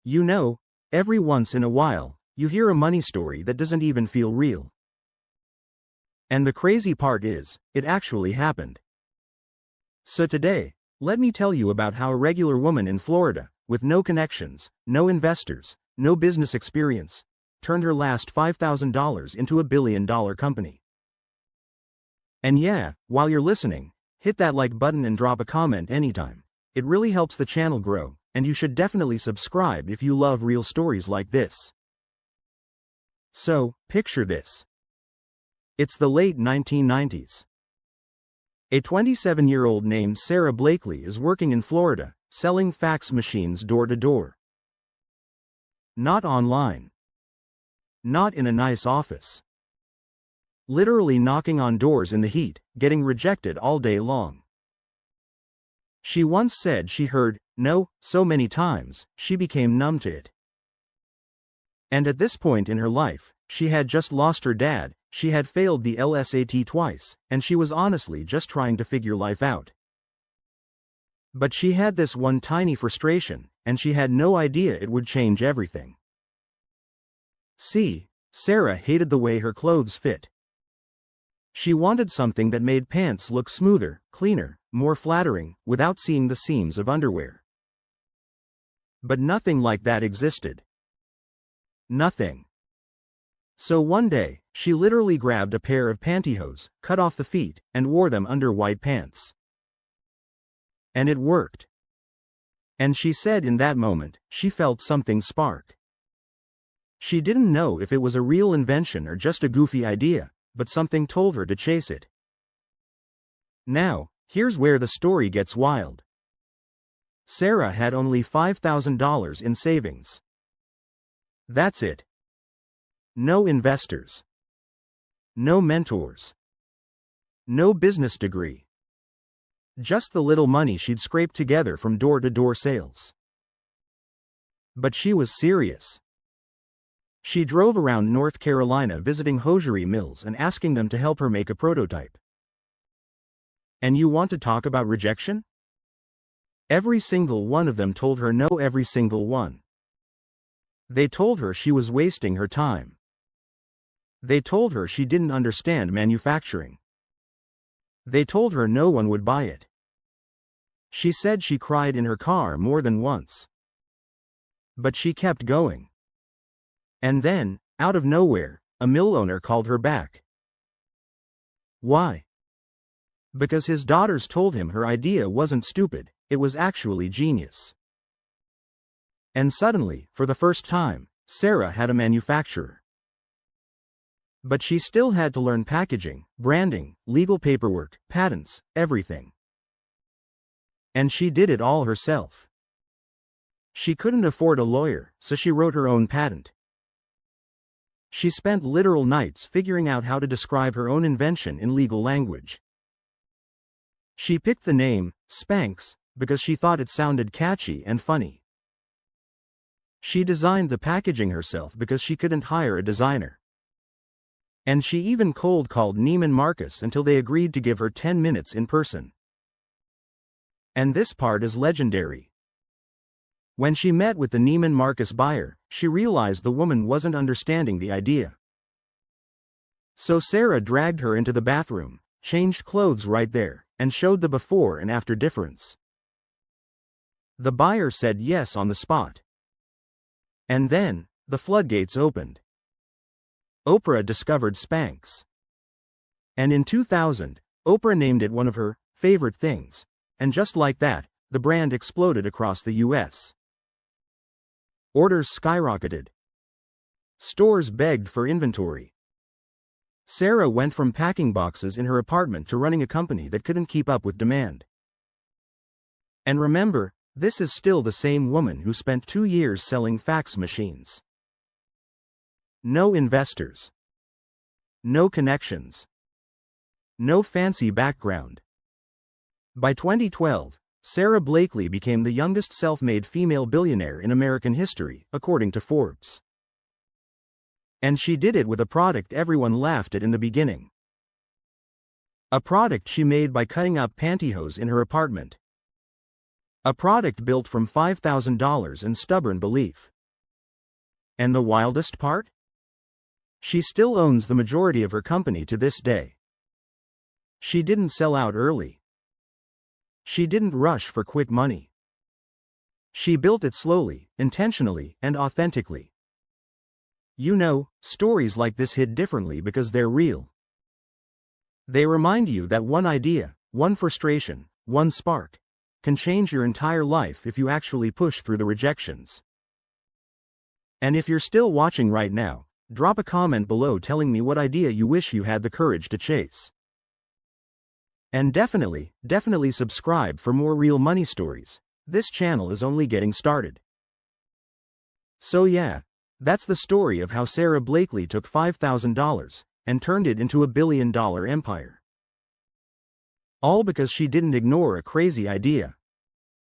You know, every once in a while, you hear a money story that doesn't even feel real. And the crazy part is, it actually happened. So today, let me tell you about how a regular woman in Florida, with no connections, no investors, no business experience, turned her last $5,000 into $1 billion company. And yeah, while you're listening, hit that like button and drop a comment anytime. It really helps the channel grow, and you should definitely subscribe if you love real stories like this. So, picture this. It's the late 1990s. A 27-year-old named Sara Blakely is working in Florida, selling fax machines door to door. Not online. Not in a nice office. Literally knocking on doors in the heat, getting rejected all day long. She once said she heard no so many times, she became numb to it. And at this point in her life, she had just lost her dad, she had failed the LSAT twice, and she was honestly just trying to figure life out. But she had this one tiny frustration, and she had no idea it would change everything. See, Sara hated the way her clothes fit. She wanted something that made pants look smoother, cleaner, more flattering, without seeing the seams of underwear. But nothing like that existed. Nothing. So one day, she literally grabbed a pair of pantyhose, cut off the feet, and wore them under white pants. And it worked. And she said in that moment, she felt something spark. She didn't know if it was a real invention or just a goofy idea, but something told her to chase it. Now, here's where the story gets wild. Sara had only $5,000 in savings. That's it. No investors. No mentors. No business degree. Just the little money she'd scraped together from door-to-door sales. But she was serious. She drove around North Carolina visiting hosiery mills and asking them to help her make a prototype. And you want to talk about rejection? Every single one of them told her no, every single one. They told her she was wasting her time. They told her she didn't understand manufacturing. They told her no one would buy it. She said she cried in her car more than once. But she kept going. And then, out of nowhere, a mill owner called her back. Why? Because his daughters told him her idea wasn't stupid, it was actually genius. And suddenly, for the first time, Sara had a manufacturer. But she still had to learn packaging, branding, legal paperwork, patents, everything. And she did it all herself. She couldn't afford a lawyer, so she wrote her own patent. She spent literal nights figuring out how to describe her own invention in legal language. She picked the name, SPANX, because she thought it sounded catchy and funny. She designed the packaging herself because she couldn't hire a designer. And she even cold called Neiman Marcus until they agreed to give her 10 minutes in person. And this part is legendary. When she met with the Neiman Marcus buyer, she realized the woman wasn't understanding the idea. So Sara dragged her into the bathroom, changed clothes right there, and showed the before and after difference. The buyer said yes on the spot. And then, the floodgates opened. Oprah discovered SPANX. And in 2000, Oprah named it one of her favorite things, and just like that, the brand exploded across the US. Orders skyrocketed. Stores begged for inventory. Sara went from packing boxes in her apartment to running a company that couldn't keep up with demand. And remember, this is still the same woman who spent 2 years selling fax machines. No investors. No connections. No fancy background. By 2012, Sara Blakely became the youngest self-made female billionaire in American history, according to Forbes. And she did it with a product everyone laughed at in the beginning. A product she made by cutting up pantyhose in her apartment. A product built from $5,000 and stubborn belief. And the wildest part? She still owns the majority of her company to this day. She didn't sell out early. She didn't rush for quick money. She built it slowly, intentionally, and authentically. You know, stories like this hit differently because they're real. They remind you that one idea, one frustration, one spark, can change your entire life if you actually push through the rejections. And if you're still watching right now, drop a comment below telling me what idea you wish you had the courage to chase. And definitely subscribe for more real money stories. This channel is only getting started. So yeah, that's the story of how Sara Blakely took $5,000 and turned it into a billion-dollar empire. All because she didn't ignore a crazy idea.